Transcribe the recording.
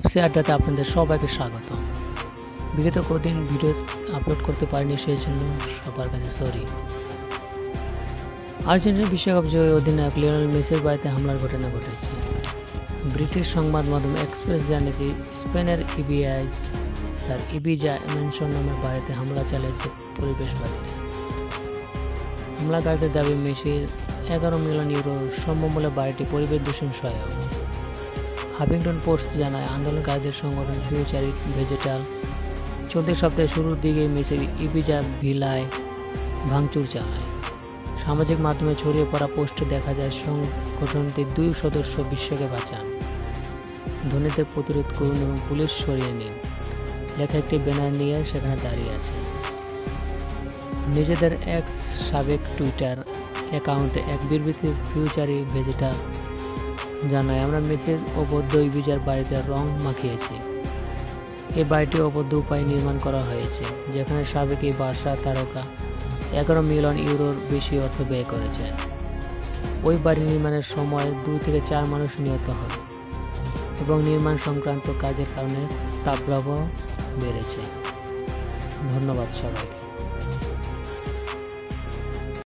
FC আড্ডাতে আপনাদের সবাইকে স্বাগত। বিগত কদিন ভিডিও আপলোড করতে পারিনি, সেই জন্য সবার কাছে সরি। আর্জেন্টিনা বিশ্বকাপ জয়ী অধিনায়ক লিওনেল মেসির বাড়িতে হামলার ঘটনা ঘটেছে। ব্রিটিশ সংবাদ মাধ্যম এক্সপ্রেস জানিয়েছে, স্পেনের তার ইবিজা ম্যানশন নামের বাড়িতে হামলা চালিয়েছে পরিবেশবাদীরা। হামলাকারীদের দাবি, মেসির 11 মিলিয়ন ইউরো সম্মূল্যে বাড়িটি পরিবেশ দূষণ সহায়ক। হাফিংটন পোস্ট জানায়, আন্দোলনকারীদের সংগঠন ফিউচার ভেজিটাল চলতি সপ্তাহে শুরুর দিকে মেসির ইবিজা ভিলায় ভাঙচুর চালায়। সামাজিক মাধ্যমে ছড়িয়ে পড়া পোস্টে দেখা যায় সংগঠনটির 2 সদস্য বিশ্বকে বাঁচান, ধনীদের প্রতিরোধ করুন এবং পুলিশ সরিয়ে নিন লেখা একটি ব্যানার নিয়ে সেখানে দাঁড়িয়ে আছে। নিজেদের এক্স সাবেক টুইটার অ্যাকাউন্টে এক বিবৃতি ফিউচারি ভেজিটাল জানায়, আমরা মেসির অবৈধ ইবিজার বাড়িতে রং মাখিয়েছি। এই বাড়িটি অবৈধ উপায়ে নির্মাণ করা হয়েছে, যেখানে সাবেক এই বার্সা তারকা 11 মিলিয়ন ইউরোর বেশি অর্থ ব্যয় করেছেন। ওই বাড়ি নির্মাণের সময় 2 থেকে 4 মানুষ নিহত হন এবং নির্মাণ সংক্রান্ত কাজের কারণে তাপপ্রবাহ বেড়েছে। ধন্যবাদ সবাইকে।